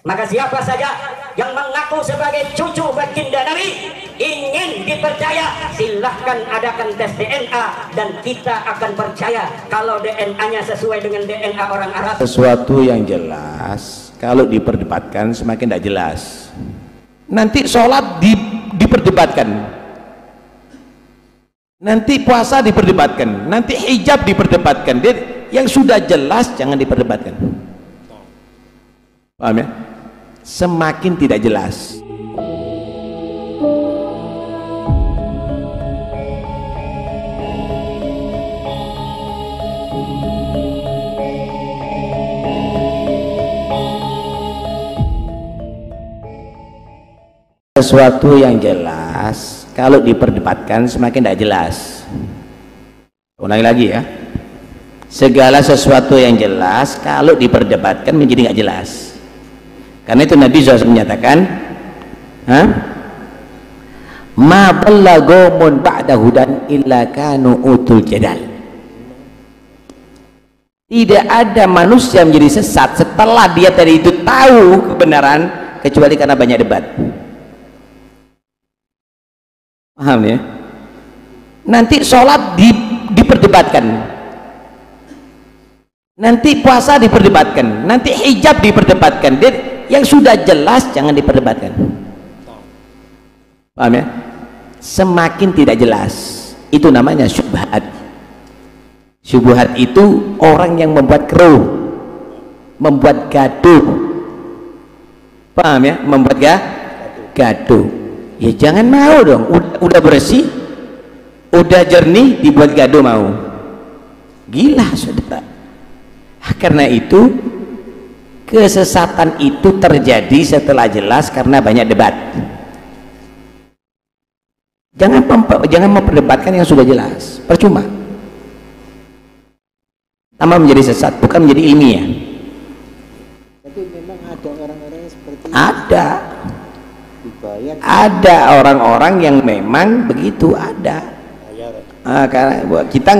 Maka siapa saja yang mengaku sebagai cucu baginda Nabi ingin dipercaya, silahkan adakan tes DNA dan kita akan percaya kalau DNA-nya sesuai dengan DNA orang Arab. Sesuatu yang jelas kalau diperdebatkan semakin tidak jelas. Nanti sholat diperdebatkan, nanti puasa diperdebatkan, nanti hijab diperdebatkan. Yang sudah jelas jangan diperdebatkan. Paham ya? Semakin tidak jelas. Sesuatu yang jelas kalau diperdebatkan semakin tidak jelas. Ulangi lagi ya. Segala sesuatu yang jelas kalau diperdebatkan menjadi nggak jelas. Karena itu Nabi SAW menyatakan, ma ballaghumun ba'da hudan illa kanu utul jadal. Tidak ada manusia menjadi sesat setelah dia tadi itu tahu kebenaran kecuali karena banyak debat. Paham ya? Nanti sholat diperdebatkan, nanti puasa diperdebatkan, nanti hijab diperdebatkan. Yang sudah jelas jangan diperdebatkan. Paham ya? Semakin tidak jelas itu namanya syubhat. Syubhat itu orang yang membuat keruh, membuat gaduh. Paham ya? Membuat gaduh. Ya jangan mau dong, udah bersih, udah jernih dibuat gaduh mau. Gila saudara. Karena itu kesesatan itu terjadi setelah jelas karena banyak debat. Jangan memperdebatkan yang sudah jelas, percuma. Tambah menjadi sesat, bukan menjadi ilmiah. Tapi memang ada orang-orang seperti ada orang-orang yang memang begitu ada. Karena kita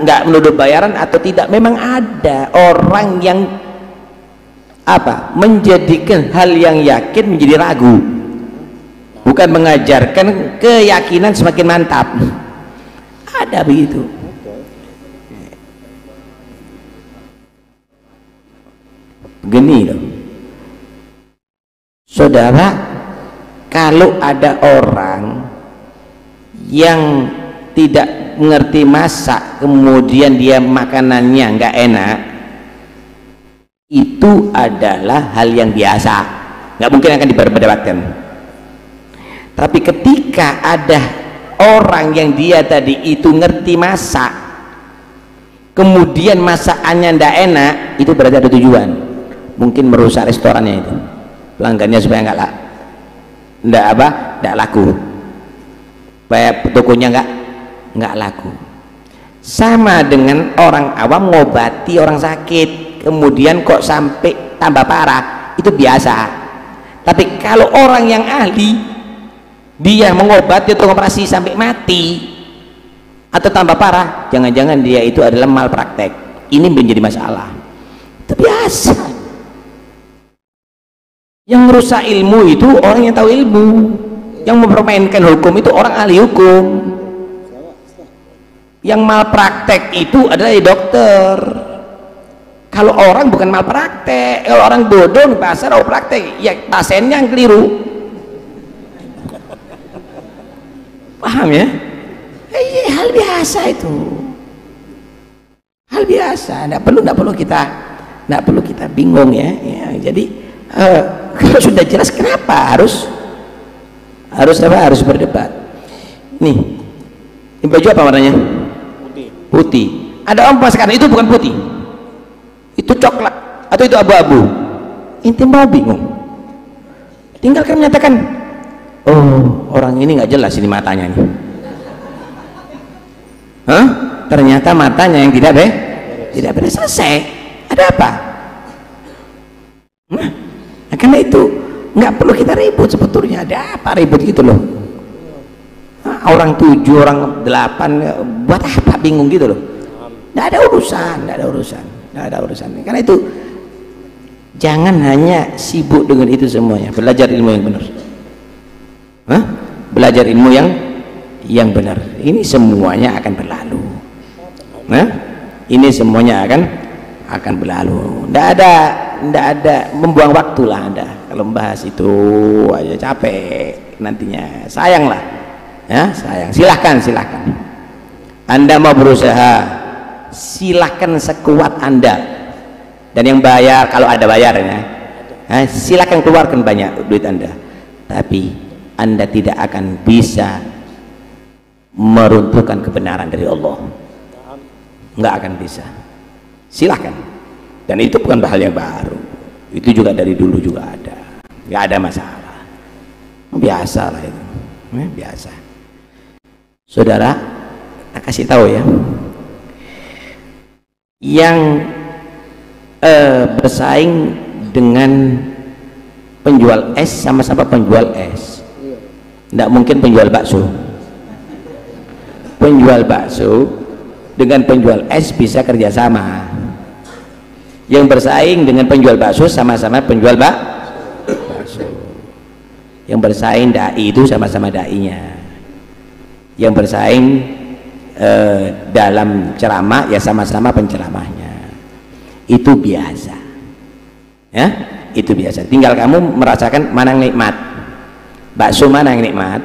nggak menuduh bayaran atau tidak, memang ada orang yang menjadikan hal yang yakin menjadi ragu, bukan mengajarkan keyakinan semakin mantap. Ada begitu. Begini loh saudara, kalau ada orang yang tidak mengerti masak kemudian dia makanannya nggak enak, itu adalah hal yang biasa, nggak mungkin akan diperdebatkan. Tapi ketika ada orang yang dia tadi itu ngerti masak kemudian masakannya ndak enak, itu berarti ada tujuan, mungkin merusak restorannya itu, pelanggannya supaya ndak laku, supaya tokonya nggak laku. Sama dengan orang awam ngobati orang sakit kemudian kok sampai tambah parah, itu biasa. Tapi kalau orang yang ahli, dia mengobati atau operasi sampai mati atau tambah parah, jangan-jangan dia itu adalah malpraktek. Ini menjadi masalah. Itu biasa. Yang merusak ilmu itu orang yang tahu ilmu, yang mempermainkan hukum itu orang ahli hukum. Yang malpraktek itu adalah dokter. Kalau orang bukan malpraktek, kalau orang bodoh di pasar mau praktek, ya pasiennya yang keliru. Paham ya? Hal biasa itu, hal biasa. Nggak perlu kita bingung ya. Jadi kalau sudah jelas, kenapa harus berdebat? Nih, ini baju apa warnanya? Putih. Ada orang sekarang itu bukan putih, itu coklat atau itu abu-abu. Inti mau bingung, tinggalkan menyatakan, oh orang ini nggak jelas ini matanya nih. Ternyata matanya yang tidak beres, selesai. Ada apa? Nah, karena itu nggak perlu kita ribut sebetulnya. Ada apa ribut gitu loh? Orang 7, orang 8, buat apa bingung gitu loh? Nggak ada urusan. Karena itu Jangan hanya sibuk dengan itu semuanya. Belajar ilmu yang benar. Hah? Belajar ilmu yang benar. Ini semuanya akan berlalu. Nah, ini semuanya akan berlalu. Tidak ada membuang waktu lah Anda kalau membahas itu aja, capek nantinya, sayang lah ya, sayang. Silahkan Anda mau berusaha, silahkan sekuat Anda, dan yang bayar kalau ada bayarnya, silahkan keluarkan banyak duit Anda, tapi Anda tidak akan bisa meruntuhkan kebenaran dari Allah, nggak akan bisa. Silahkan, dan itu bukan hal yang baru, itu juga dari dulu juga ada, nggak ada masalah, biasa lah itu, biasa. Saudara, tak kasih tahu ya, yang bersaing dengan penjual es, sama-sama penjual es, tidak mungkin penjual bakso. Penjual bakso dengan penjual es bisa kerjasama. Yang bersaing dengan penjual bakso sama-sama penjual bakso. Yang bersaing dai itu sama-sama dainya. Yang bersaing dalam ceramah ya sama-sama penceramahnya. Itu biasa ya, itu biasa. Tinggal kamu merasakan mana yang nikmat, bakso mana yang nikmat,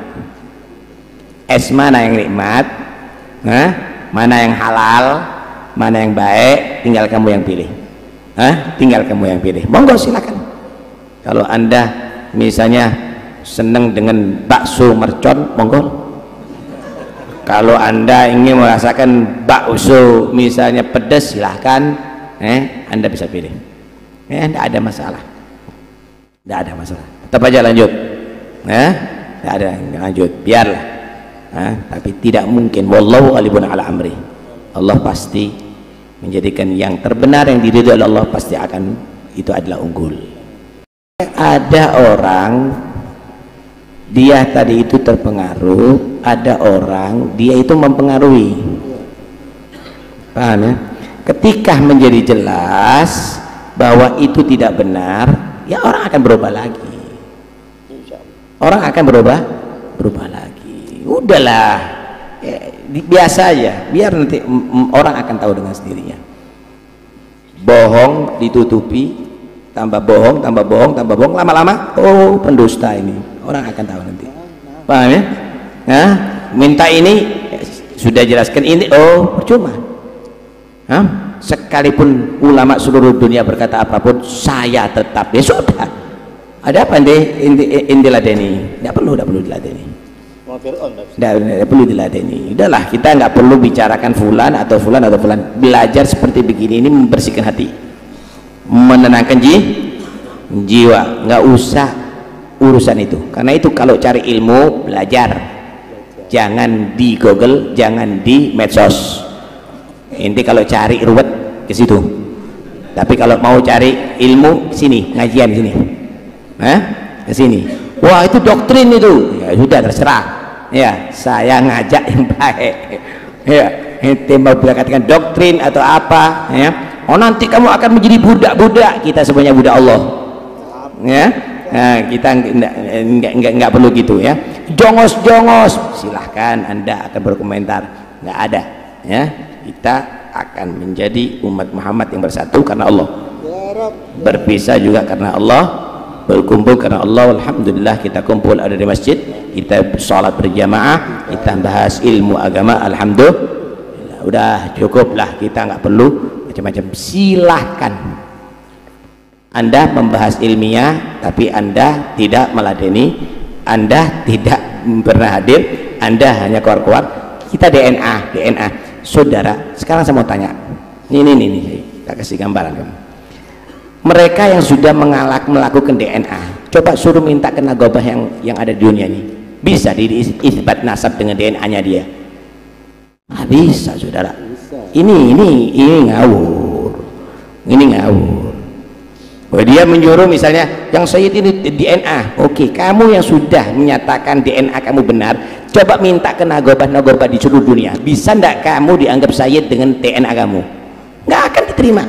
es mana yang nikmat, mana yang halal, mana yang baik, tinggal kamu yang pilih. Tinggal kamu yang pilih. Monggo silakan. Kalau Anda misalnya senang dengan bakso mercon, monggo. Kalau Anda ingin merasakan bakso misalnya pedas, silahkan. Anda bisa pilih. Tidak ada masalah. Tidak ada masalah. Tetap aja lanjut. Tidak ada, lanjut. Biarlah. Tapi tidak mungkin. Wallahu ghalibun ala amri. Allah pasti menjadikan yang terbenar, yang diridhoi oleh Allah pasti akan, itu adalah unggul. Ada orang dia tadi itu terpengaruh, ada orang dia itu mempengaruhi. Paham ya? Ketika menjadi jelas bahwa itu tidak benar, ya orang akan berubah lagi. Orang akan berubah lagi. Udahlah, biasa aja, biar nanti orang akan tahu dengan sendirinya. Bohong ditutupi, tambah bohong, lama-lama oh pendusta ini, orang akan tahu nanti. Paham ya? Minta ini sudah jelaskan ini, oh percuma. Sekalipun ulama seluruh dunia berkata apapun, saya tetap, ya sudah. Ada apa inti ladeni? Tidak perlu diladeni. Tidak perlu diladeni. Udahlah, kita nggak perlu bicarakan fulan atau fulan. Belajar seperti begini ini membersihkan hati, menenangkan jiwa. Nggak usah urusan itu. Karena itu kalau cari ilmu, belajar. Jangan di Google, jangan di medsos. Inti kalau cari ruwet ke situ. Tapi kalau mau cari ilmu, sini ngajian sini. Ke sini. Wah itu doktrin itu. Ya sudah terserah. Ya saya ngajak yang baik. Ya ente mau katakan doktrin atau apa? Ya. Oh nanti kamu akan menjadi budak-budak. Kita semuanya budak Allah. Ya. Nah, kita enggak perlu gitu ya. Jongos silahkan Anda akan berkomentar. Nggak ada. Ya. Kita akan menjadi umat Muhammad yang bersatu karena Allah, berpisah juga karena Allah, berkumpul karena Allah. Alhamdulillah kita kumpul ada di masjid, kita sholat berjamaah, kita bahas ilmu agama. Alhamdulillah, udah cukuplah, kita nggak perlu macam-macam. Silahkan Anda membahas ilmiah, tapi Anda tidak meladeni, Anda tidak pernah hadir, Anda hanya keluar-keluar. Kita DNA. Saudara, sekarang saya mau tanya, ini, tak kasih gambaran kamu. Mereka yang sudah melakukan DNA, coba suruh minta ke nagobah yang ada di dunia ini, bisa diisbat nasab dengan DNA-nya dia? Bisa, saudara. Ini ngawur. Oh, dia menyuruh misalnya yang Sayyid ini DNA. Oke, kamu yang sudah menyatakan DNA kamu benar, coba minta ke nagobah di seluruh dunia, bisa ndak kamu dianggap Sayyid dengan DNA kamu? Nggak akan diterima.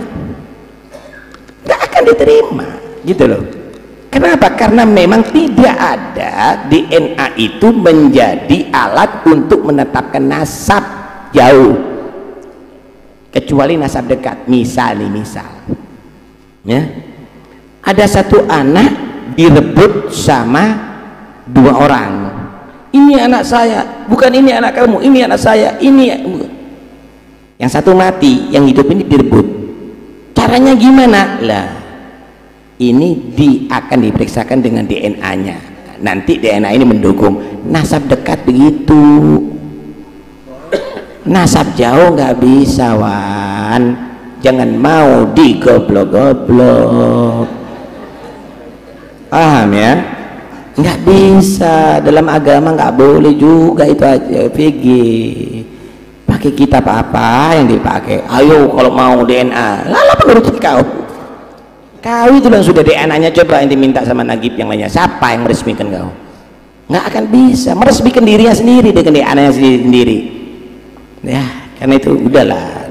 gitu loh. Kenapa? Karena memang tidak ada DNA itu menjadi alat untuk menetapkan nasab jauh, kecuali nasab dekat. Misal ya, ada satu anak direbut sama dua orang. Ini anak saya, bukan ini anak kamu, ini anak saya, ini. Yang satu mati, yang hidup ini direbut. Caranya gimana? Lah, ini akan diperiksakan dengan DNA-nya. Nanti DNA ini mendukung. Nasab dekat begitu, nasab jauh nggak bisa, Wan. Jangan mau digoblok-goblok, paham ya? Nggak bisa, dalam agama nggak boleh juga itu aja. PG pakai kitab apa yang dipakai? Ayo kalau mau DNA, lalu menurut kau itu yang sudah DNA-nya, coba yang diminta sama Nagib yang lainnya, siapa yang meresmikan kau? Nggak akan bisa meresmikan dirinya sendiri dengan DNA-nya sendiri. Ya, karena itu udahlah,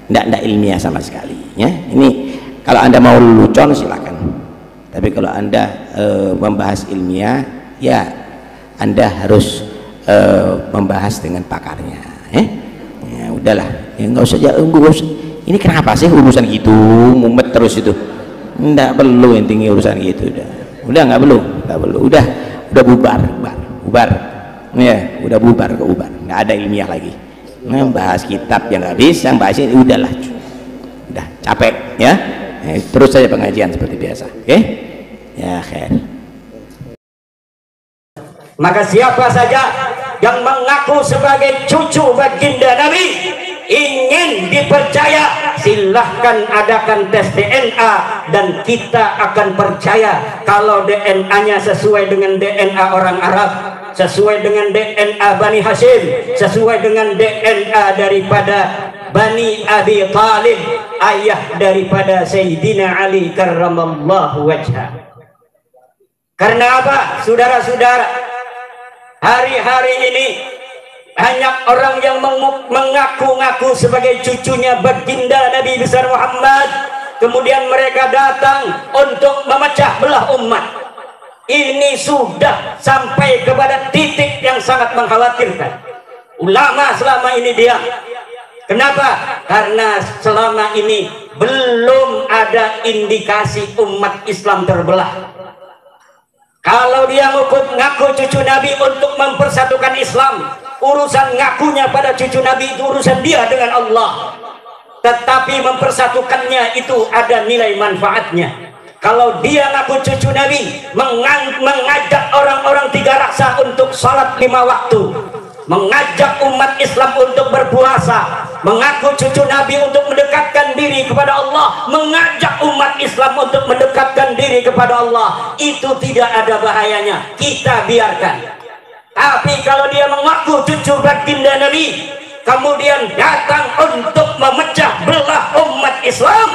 nggak ilmiah sama sekali. Ya, ini kalau anda mau lelucon silakan. Tapi kalau anda membahas ilmiah, ya anda harus membahas dengan pakarnya. Ya udahlah, ya nggak usah ini kenapa sih urusan gitu mumet terus itu? Nggak perlu yang tinggi urusan gitu, udah nggak perlu, udah bubar, ya udah bubar, nggak ada ilmiah lagi. Bahas kitab yang nggak bisa, bahas ini udahlah, udah capek ya. Terus saja pengajian seperti biasa, oke? Ya, khair. Maka siapa saja yang mengaku sebagai cucu baginda Nabi ingin dipercaya, silahkan adakan tes DNA dan kita akan percaya kalau DNA-nya sesuai dengan DNA orang Arab, sesuai dengan DNA Bani Hashim, sesuai dengan DNA daripada Bani Abi Talib, ayah daripada Sayyidina Ali karramallahu wajhah. Karena apa, saudara-saudara? Hari-hari ini banyak orang yang mengaku-ngaku sebagai cucunya baginda Nabi besar Muhammad, kemudian mereka datang untuk memecah belah umat. Ini sudah sampai kepada titik yang sangat mengkhawatirkan. Ulama selama ini diam. Kenapa? Karena selama ini belum ada indikasi umat Islam terbelah. Kalau dia ngaku cucu Nabi untuk mempersatukan Islam, urusan ngakunya pada cucu Nabi itu urusan dia dengan Allah. Tetapi mempersatukannya itu ada nilai manfaatnya. Kalau dia ngaku cucu Nabi, mengajak orang-orang tiga raksa untuk salat 5 waktu, mengajak umat Islam untuk berpuasa, mengaku cucu Nabi untuk mendekatkan diri kepada Allah, mengajak umat Islam untuk mendekatkan diri kepada Allah, itu tidak ada bahayanya, kita biarkan. Tapi kalau dia mengaku cucu baginda Nabi, kemudian datang untuk memecah belah umat Islam,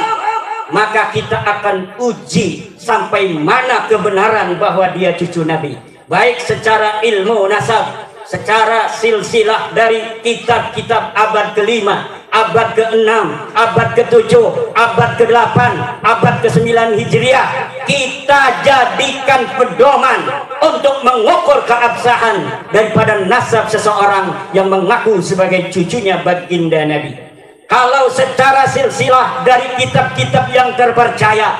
maka kita akan uji sampai mana kebenaran bahwa dia cucu Nabi, baik secara ilmu nasab, secara silsilah dari kitab-kitab abad ke-5, abad ke-6, abad ke-7, abad ke-8, abad ke-9 Hijriah. Kita jadikan pedoman untuk mengukur keabsahan daripada nasab seseorang yang mengaku sebagai cucunya baginda Nabi. Kalau secara silsilah dari kitab-kitab yang terpercaya,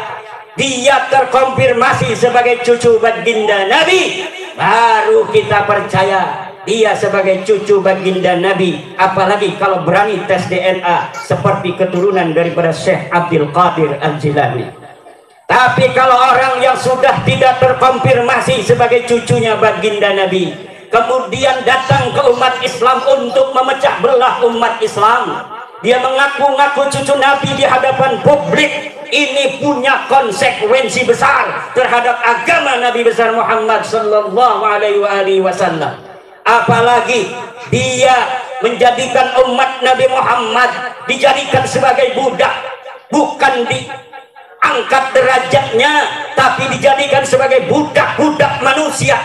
dia terkonfirmasi sebagai cucu baginda Nabi, baru kita percaya dia sebagai cucu baginda Nabi. Apalagi kalau berani tes DNA seperti keturunan daripada Syekh Abdul Qadir Al-Jilani. Tapi kalau orang yang sudah tidak terkonfirmasi sebagai cucunya baginda Nabi, kemudian datang ke umat Islam untuk memecah belah umat Islam, dia mengaku-ngaku cucu Nabi di hadapan publik, ini punya konsekuensi besar terhadap agama Nabi besar Muhammad sallallahu alaihi wasallam. Apalagi dia menjadikan umat Nabi Muhammad dijadikan sebagai budak, bukan diangkat derajatnya, tapi dijadikan sebagai budak-budak manusia,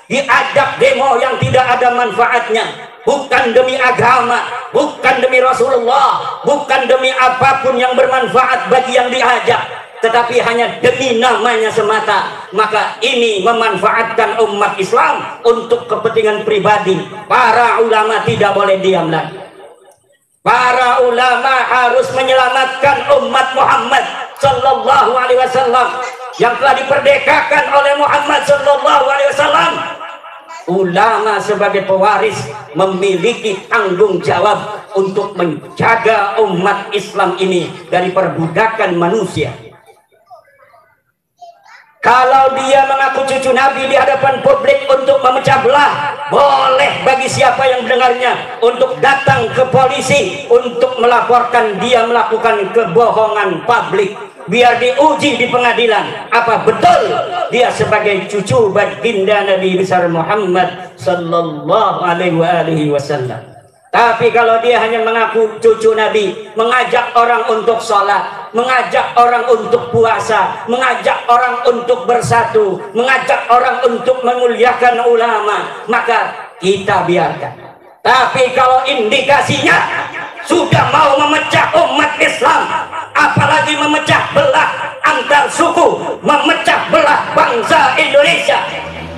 diajak demo yang tidak ada manfaatnya, bukan demi agama, bukan demi Rasulullah, bukan demi apapun yang bermanfaat bagi yang diajak, tetapi hanya demi namanya semata, maka ini memanfaatkan umat Islam untuk kepentingan pribadi. Para ulama tidak boleh diam lagi. Para ulama harus menyelamatkan umat Muhammad sallallahu alaihi wasallam yang telah diperdekakan oleh Muhammad sallallahu alaihi wasallam. Ulama sebagai pewaris memiliki tanggung jawab untuk menjaga umat Islam ini dari perbudakan manusia. Kalau dia mengaku cucu Nabi di hadapan publik untuk memecah belah, boleh bagi siapa yang mendengarnya untuk datang ke polisi untuk melaporkan dia melakukan kebohongan publik, biar diuji di pengadilan apa betul dia sebagai cucu baginda Nabi besar Muhammad sallallahu alaihi wasallam. Tapi kalau dia hanya mengaku cucu Nabi, mengajak orang untuk sholat, mengajak orang untuk puasa, mengajak orang untuk bersatu, mengajak orang untuk memuliakan ulama, maka kita biarkan. Tapi kalau indikasinya sudah mau memecah umat Islam, apalagi memecah belah antar suku, memecah belah bangsa Indonesia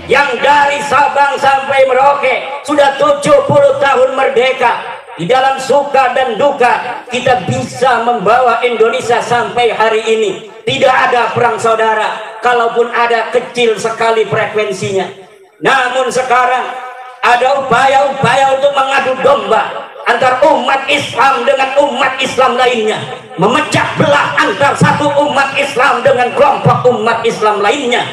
yang dari Sabang sampai Merauke sudah 70 tahun merdeka. Di dalam suka dan duka kita bisa membawa Indonesia sampai hari ini. Tidak ada perang saudara, kalaupun ada kecil sekali frekuensinya. Namun sekarang ada upaya-upaya untuk mengadu domba antar umat Islam dengan umat Islam lainnya, memecah belah antar satu umat Islam dengan kelompok umat Islam lainnya.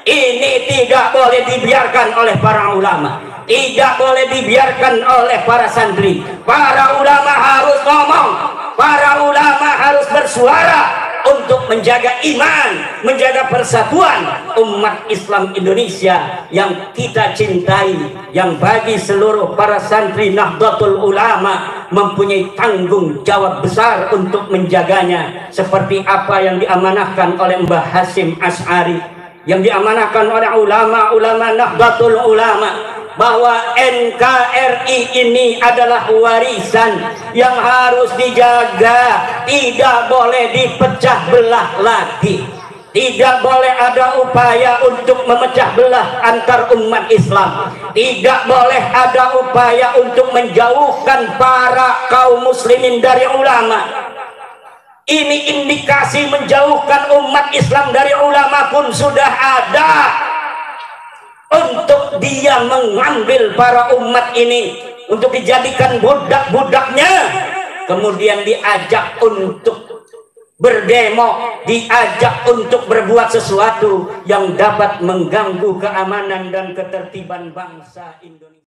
Ini tidak boleh dibiarkan oleh para ulama, tidak boleh dibiarkan oleh para santri. Para ulama harus ngomong, para ulama harus bersuara untuk menjaga iman, menjaga persatuan umat Islam Indonesia yang kita cintai, yang bagi seluruh para santri Nahdlatul Ulama mempunyai tanggung jawab besar untuk menjaganya, seperti apa yang diamanahkan oleh Mbah Hasyim Asy'ari, yang diamanahkan oleh ulama-ulama Nahdlatul Ulama, bahwa NKRI ini adalah warisan yang harus dijaga, tidak boleh dipecah belah lagi. Tidak boleh ada upaya untuk memecah belah antar umat Islam. Tidak boleh ada upaya untuk menjauhkan para kaum muslimin dari ulama. Ini indikasi menjauhkan umat Islam dari ulama pun sudah ada, untuk dia mengambil para umat ini untuk dijadikan budak-budaknya, kemudian diajak untuk berdemo, diajak untuk berbuat sesuatu yang dapat mengganggu keamanan dan ketertiban bangsa Indonesia.